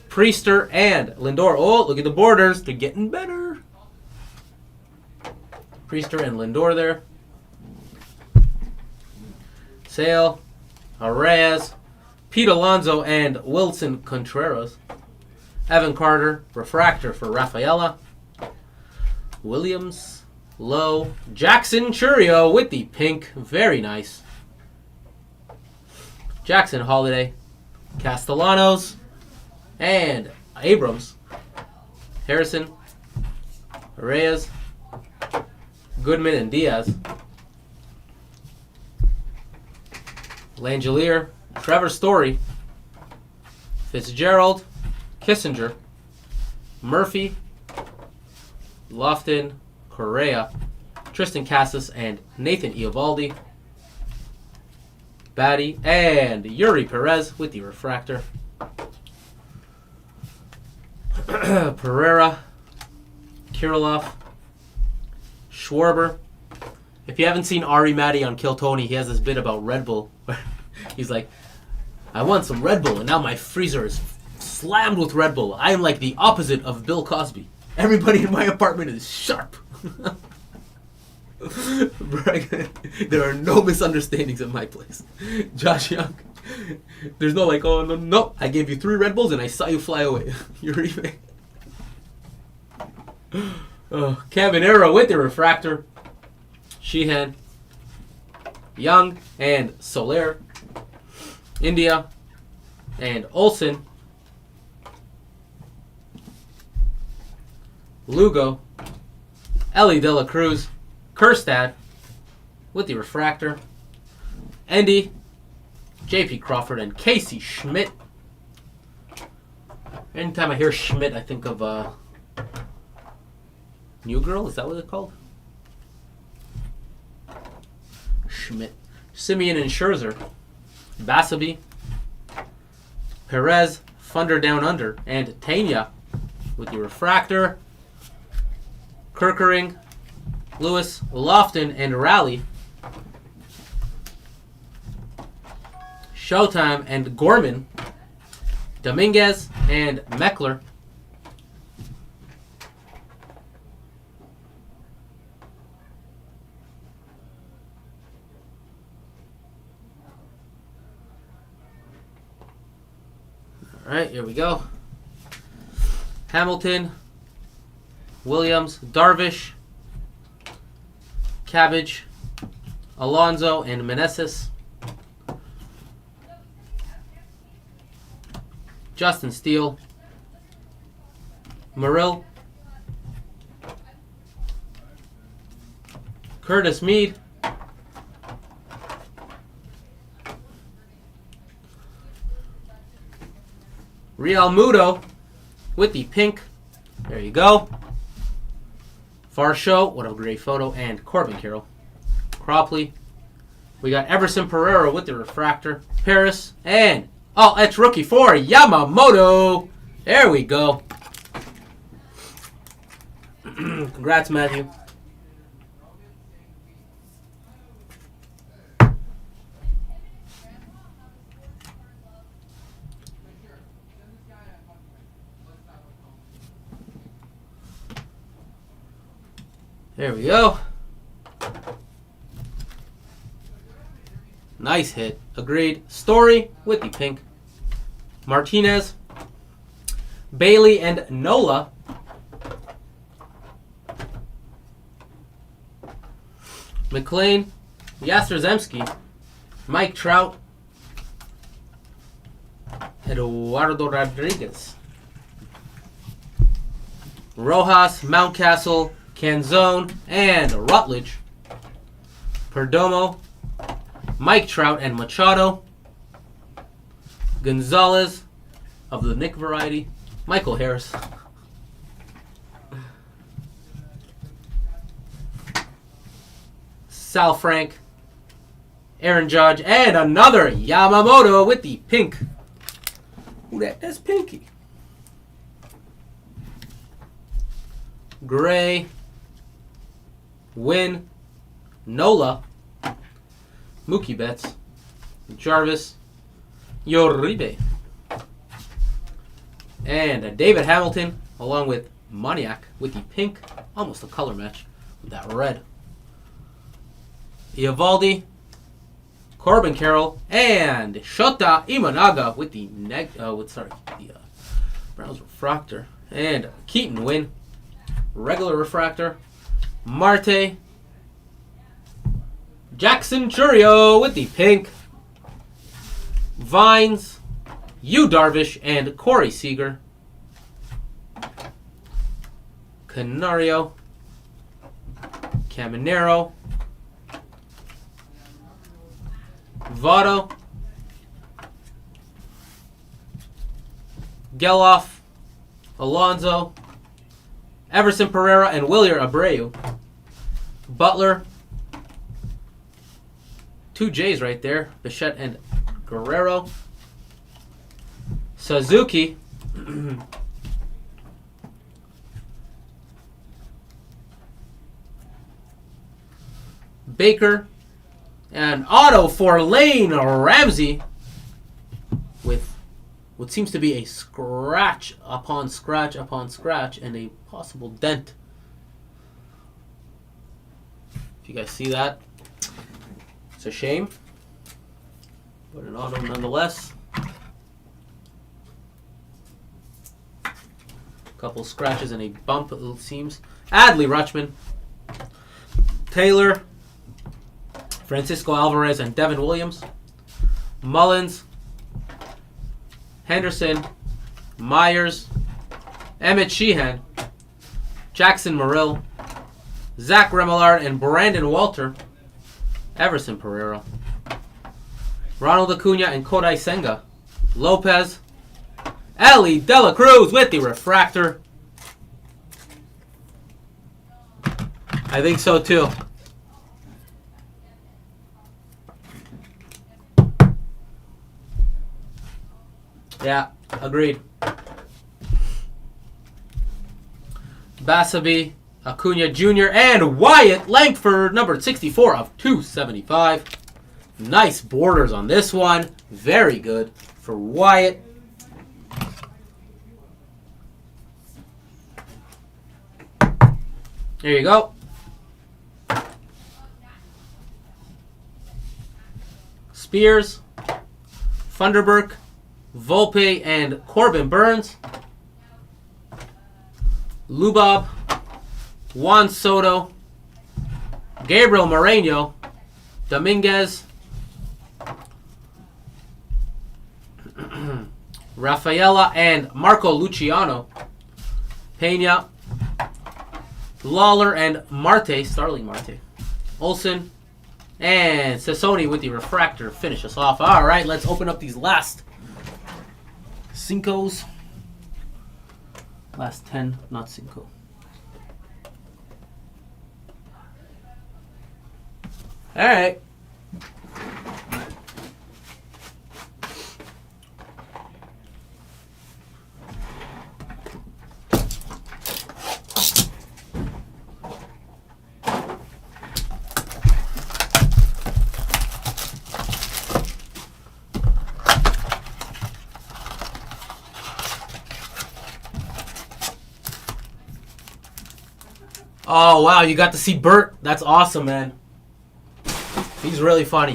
Priester, and Lindor. Oh, look at the borders. They're getting better. Priester and Lindor there. Sale, Arraez, Pete Alonso, and Wilson Contreras. Evan Carter, refractor for Rafaela. Williams, Lowe, Jackson Chourio with the pink. Very nice. Jackson Holiday, Castellanos, and Abrams. Harrison, Reyes, Goodman, and Diaz. Langelier, Trevor Story, Fitzgerald, Kissinger, Murphy, Lofton, Correa, Tristan Casas, and Nathan Eovaldi. Batty, and Yuri Perez with the refractor. Pereira, Kirilov, Schwarber. If you haven't seen Ari Matty on Kill Tony, he has this bit about Red Bull. He's like, I want some Red Bull, and now my freezer is slammed with Red Bull. I am like the opposite of Bill Cosby. Everybody in my apartment is sharp. There are no misunderstandings at my place. Josh Young. There's no like, oh, no. I gave you 3 Red Bulls and I saw you fly away. You're even. Caminero with the refractor. Sheehan. Young and Soler. India. And Olsen. Lugo. Ellie De La Cruz. Kerstad with the refractor. Endy, J.P. Crawford, and Casey Schmidt. Anytime I hear Schmidt, I think of New Girl. Is that what it's called? Schmidt. Simeon and Scherzer. Basabe. Perez, Thunder Down Under, and Tanya with the refractor. Kirkering, Lewis, Lofton, and Raleigh. Showtime and Gorman. Dominguez and Meckler. All right, here we go. Hamilton, Williams, Darvish, Cabbage, Alonso, and Meneses. Justin Steele, Murill, Curtis Mead, Real Muto with the pink. There you go. Varsho, what a great photo, and Corbin Carroll. Cropley. We got Everson Pereira with the refractor. Paris, and it's rookie for Yamamoto. There we go. Congrats, Matthew. There we go. Nice hit. Agreed. Story with the pink. Martinez. Bailey and Nola. McLean. Yastrzemski. Mike Trout. Eduardo Rodriguez. Rojas, Mountcastle, Canzone, and Rutledge. Perdomo, Mike Trout, and Machado. Gonzalez, of the Nick variety. Michael Harris. Sal Frank. Aaron Judge, and another Yamamoto with the pink. Ooh, that's pinky. Gray, Win, Nola, Mookie Betts, Jarvis, Uribe, and David Hamilton, along with Moniak with the pink, almost a color match with that red. Eovaldi, Corbin Carroll, and Shota Imanaga with the Browns refractor, and Keaton Wynn, regular refractor, Marte, Jackson Chourio with the pink, Vines, Yu Darvish, and Corey Seager, Canario, Caminero, Votto, Geloff, Alonso, Everson Pereira, and Wilyer Abreu. Butler, 2 J's right there, Bichette and Guerrero. Suzuki, Baker, and auto for Lane Ramsey with what seems to be a scratch upon scratch upon scratch and a possible dent. If you guys see that, it's a shame, but an auto nonetheless. Couple scratches and a bump, it seems. Adley Rutschman, Taylor, Francisco Alvarez, and Devin Williams. Mullins, Henderson, Myers, Emmett Sheehan, Jackson Merrill, Zach Remillard, and Brandon Walter. Everson Pereira, Ronald Acuna, and Kodai Senga. Lopez, Ellie De La Cruz with the refractor. I think so too. Yeah, agreed. Basabe, Acuna Jr., and Wyatt Langford, number 64 of 275. Nice borders on this one. Very good for Wyatt. There you go. Spears, Funderburk, Volpe, and Corbin Burns. Lubbob, Juan Soto, Gabriel Moreno, Dominguez, Rafaela, and Marco Luciano. Pena, Lawler, and Marte, Starling Marte. Olsen, and Sassoni with the refractor finish us off. All right, let's open up these last Cincos. Last 10, not Cinco. All right. Oh, wow, you got to see Bert. That's awesome, man. He's really funny.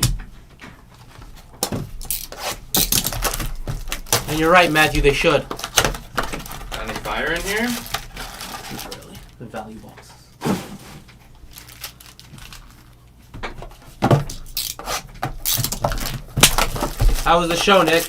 And you're right, Matthew, they should. Any fire in here? Not really. The value boxes. How was the show, Nick?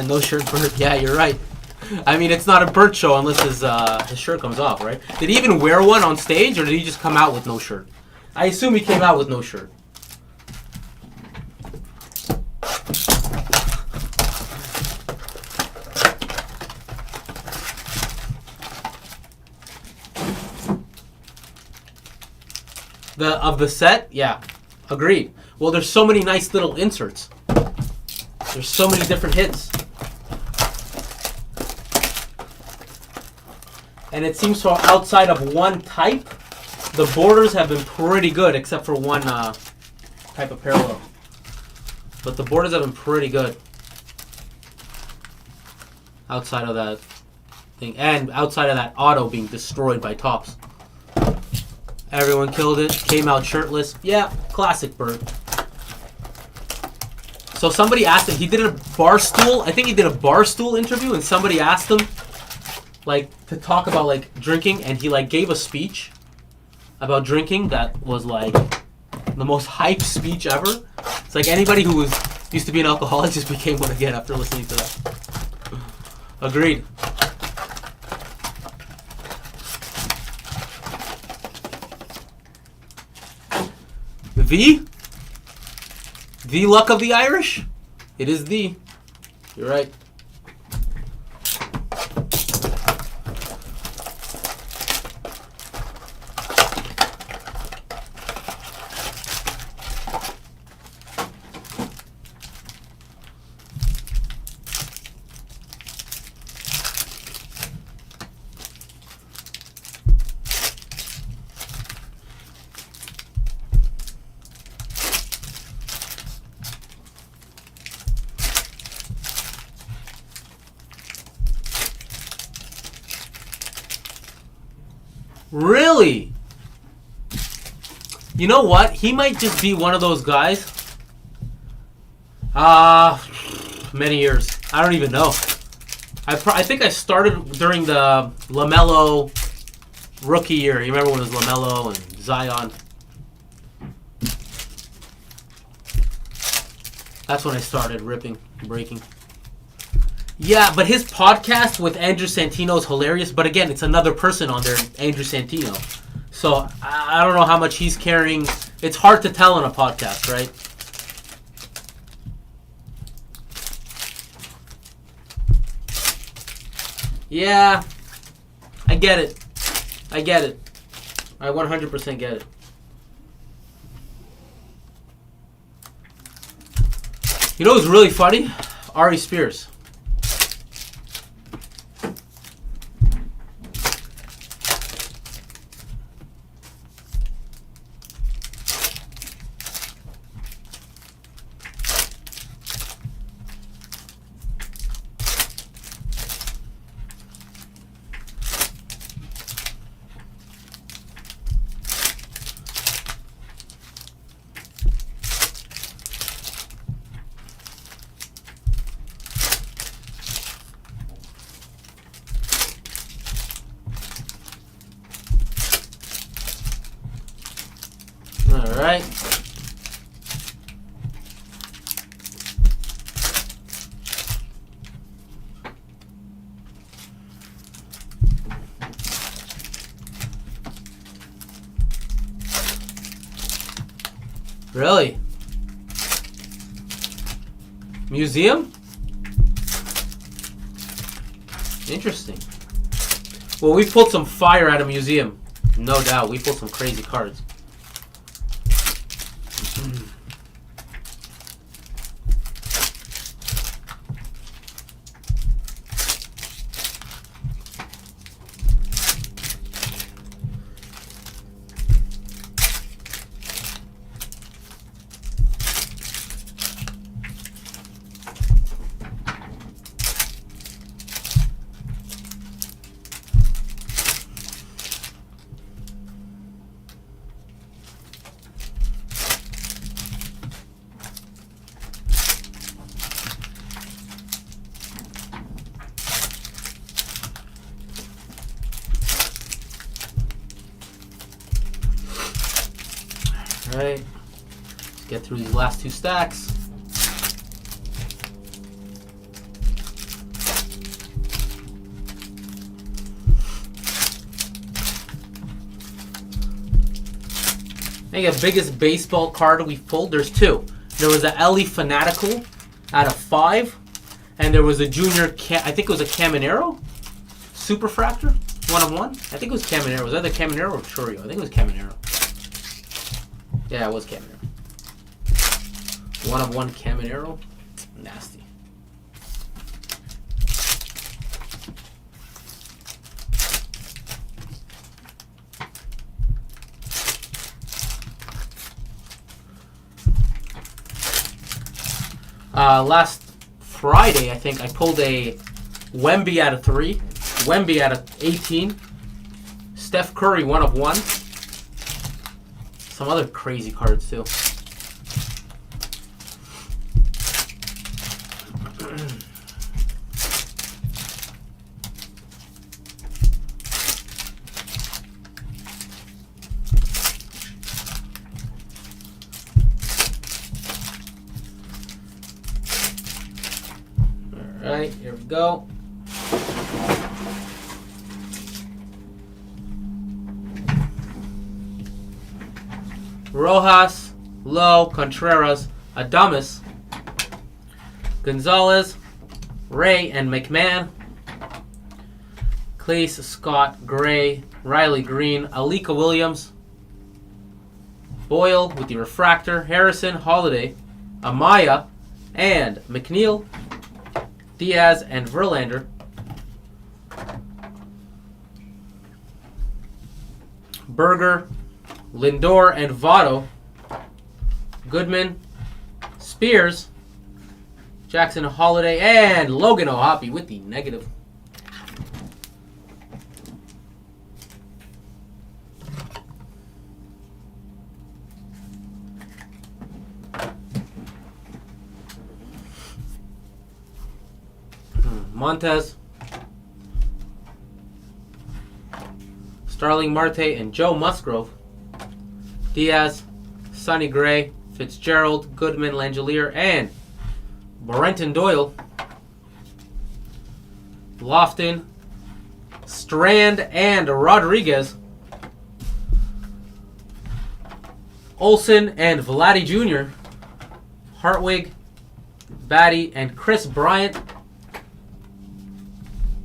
No shirt Bert. Yeah, you're right. I mean, it's not a Bert show unless his shirt comes off, right? Did he even wear one on stage, or did he just come out with no shirt? I assume he came out with no shirt. the set, yeah, agreed. Well, there's so many nice little inserts. There's so many different hits. And it seems so outside of one type, the borders have been pretty good, except for one type of parallel. But the borders have been pretty good. Outside of that thing. And outside of that auto being destroyed by Topps. Everyone killed it. Came out shirtless. Yeah, classic Bird. So somebody asked him, he did a Barstool, I think he did a Barstool interview, and somebody asked him, like, to talk about, like, drinking, and he, like, gave a speech about drinking that was, like, the most hype speech ever. It's like anybody who used to be an alcoholic just became one again after listening to that. Agreed. The luck of the Irish? It is the. You're right. Really? You know what? He might just be one of those guys. Many years. I don't even know. I think I started during the LaMelo rookie year. You remember when it was LaMelo and Zion? That's when I started breaking. Yeah, but his podcast with Andrew Santino is hilarious. But again, it's another person on there, Andrew Santino. So I don't know how much he's carrying. It's hard to tell on a podcast, right? Yeah, I get it. I 100% get it. You know what's really funny? Ari Spears. All right. Really? Museum? Interesting. Well, we pulled some fire at a museum. No doubt. We pulled some crazy cards. Alright, let's get through these last two stacks. I think the biggest baseball card we've pulled, there's two. There was a Ellie Fanatical out of 5, and there was a junior, I think it was a Caminero Superfractor, 1 of 1. I think it was Caminero. Was that the Caminero or Churio? I think it was Caminero. Yeah, it was Caminero. 1/1 Caminero. Nasty. Last Friday, I think I pulled a Wemby out of 3, Wemby out of 18, Steph Curry 1/1. Some other crazy cards too. Alright, here we go. Rojas, Lowe, Contreras, Adames, Gonzalez, Ray, and McMahon. Clace, Scott, Gray, Riley Green, Alika Williams, Boyle with the refractor, Harrison, Holiday, Amaya, and McNeil, Diaz, and Verlander. Berger, Lindor, and Votto. Goodman, Spears, Jackson, Holiday, and Logan O'Hoppe with the negative. Montez, Starling Marte, and Joe Musgrove. Diaz, Sonny Gray, Fitzgerald, Goodman, Langelier, and Brenton Doyle. Lofton, Strand, and Rodriguez. Olsen and Vladdy Jr. Hartwig, Batty, and Chris Bryant.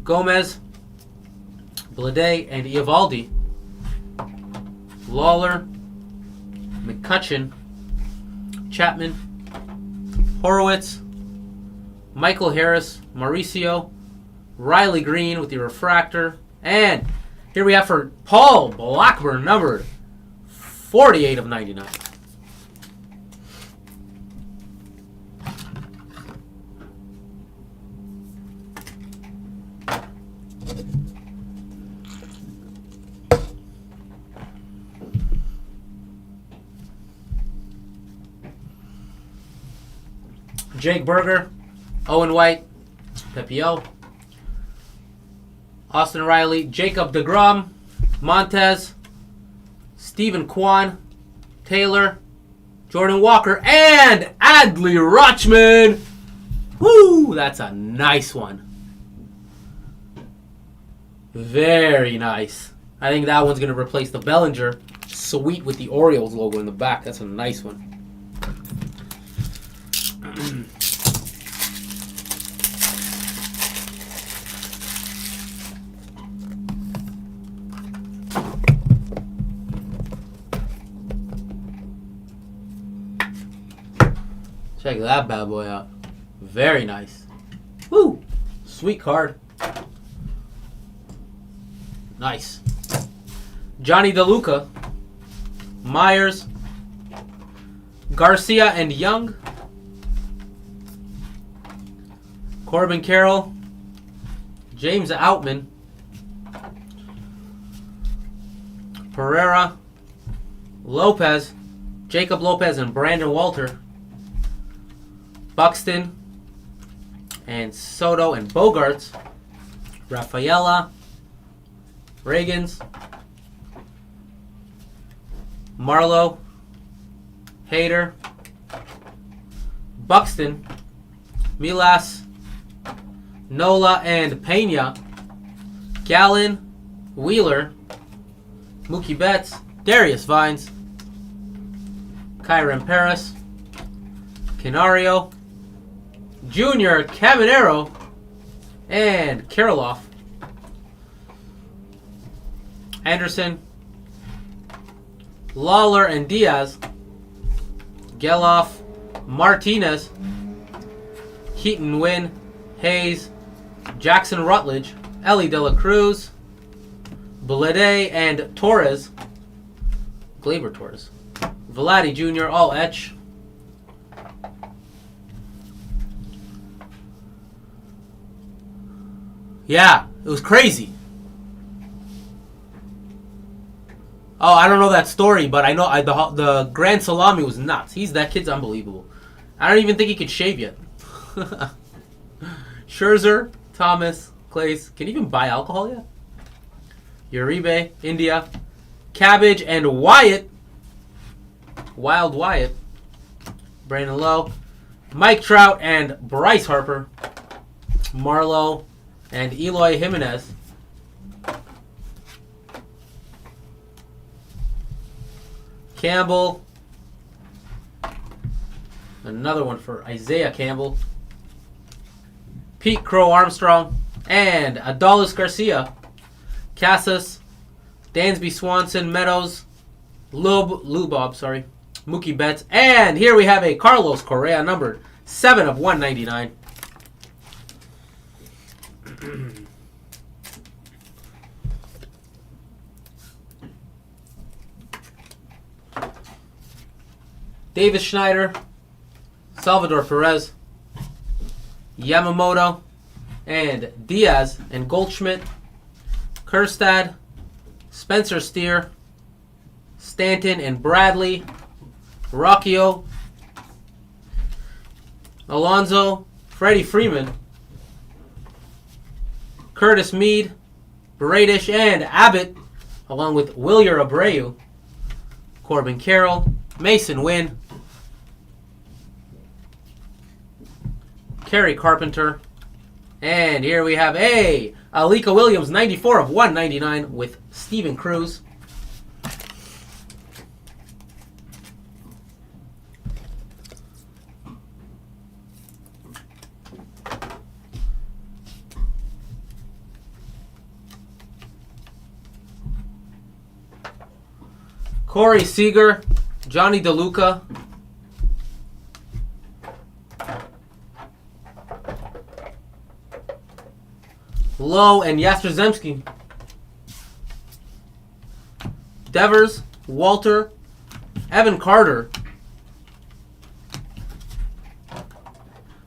Gomez, Blade, and Eovaldi. Lawler, McCutcheon, Chapman, Horowitz, Michael Harris, Mauricio, Riley Green with the refractor, and here we have for Paul Blackburn, numbered 48/99. Jake Berger, Owen White, Pepio, Austin Riley, Jacob deGrom, Montez, Stephen Kwan, Taylor, Jordan Walker, and Adley Rutschman. Woo! That's a nice one. Very nice. I think that one's going to replace the Bellinger Sweet with the Orioles logo in the back. That's a nice one. Check that bad boy out. Very nice. Woo! Sweet card. Nice. Johnny DeLuca, Myers, Garcia, and Young. Corbin Carroll, James Outman, Pereira, Lopez, Jacob Lopez, and Brandon Walter. Buxton, and Soto, and Bogarts. Rafaela, Reagans, Marlowe, Hader, Buxton, Milas, Nola, and Pena. Gallen, Wheeler, Mookie Betts, Darius Vines, Kyren Paris, Canario, Junior Caminero, and Kirilloff. Anderson, Lawler, and Diaz. Geloff, Martinez, Keaton Wynn, Hayes, Jackson Rutledge, Ellie De La Cruz, Blade, and Torres. Gleyber Torres. Vladdy Jr., all etch. Yeah, it was crazy. Oh, I don't know that story, but I know the Grand Salami was nuts. That kid's unbelievable. I don't even think he could shave yet. Scherzer, Thomas, Clays. Can you even buy alcohol yet? Uribe, India, Cabbage, and Wyatt. Wild Wyatt. Brandon Lowe, Mike Trout, and Bryce Harper. Marlowe, and Eloy Jimenez. Campbell. Another one for Isaiah Campbell. Pete Crow Armstrong. And Adolis Garcia. Casas. Dansby Swanson. Meadows. Lubob, sorry. Mookie Betts. And here we have a Carlos Correa numbered 7 of 199. Davis Schneider, Salvador Perez, Yamamoto, and Diaz, and Goldschmidt, Kerstad, Spencer Steer, Stanton, and Bradley, Rocchio, Alonso, Freddie Freeman, Curtis Mead, Bradish, and Abbott, along with Wilyer Abreu, Corbin Carroll, Mason Wynn, Kerry Carpenter, and here we have a Alika Williams 94 of 199 with Steven Cruz. Corey Seager, Johnny DeLuca, Lowe, and Yastrzemski. Devers, Walter, Evan Carter,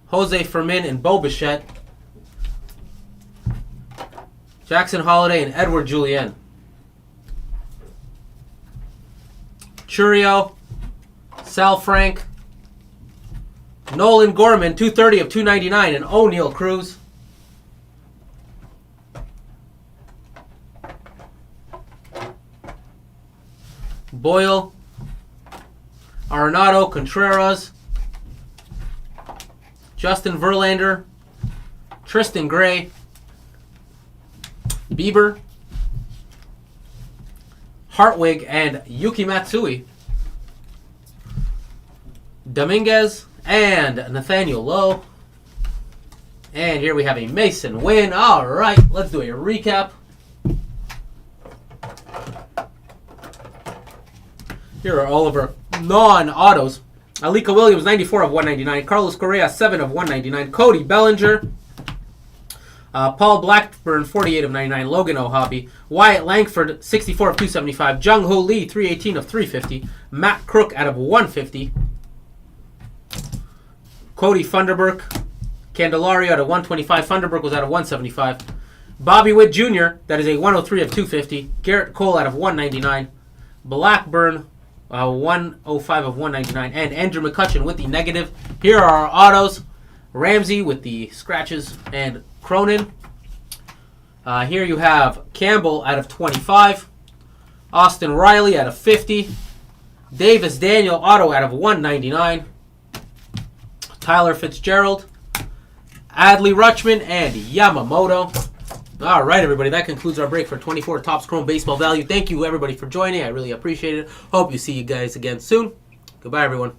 Jose Fermin, and Bo Bichette, Jackson Holiday, and Edward Julien. Churio, Sal Frank, Nolan Gorman, 230 of 299, and O'Neal Cruz. Boyle, Arenado, Contreras, Justin Verlander, Tristan Gray, Bieber, Hartwig, and Yuki Matsui. Dominguez and Nathaniel Lowe. And here we have a Mason Wynn. All right, let's do a recap. Here are all of our non-autos. Alika Williams, 94 of 199. Carlos Correa, 7 of 199. Cody Bellinger. Paul Blackburn, 48 of 99. Logan O'Hoppe. Wyatt Langford, 64 of 275. Jung Ho Lee, 318 of 350. Matt Crook out of 150. Cody Funderburk. Candelario out of 125. Funderburk was out of 175. Bobby Witt Jr., that is a 103 of 250. Garrett Cole out of 199. Blackburn, 105 of 199. And Andrew McCutchen with the negative. Here are our autos. Ramsey with the scratches and Cronin. Here you have Campbell out of 25. Austin Riley out of 50. Davis Daniel auto out of 199. Tyler Fitzgerald. Adley Rutschman and Yamamoto. All right, everybody. That concludes our break for 24 Topps Chrome Baseball Value. Thank you, everybody, for joining. I really appreciate it. Hope you see you guys again soon. Goodbye, everyone.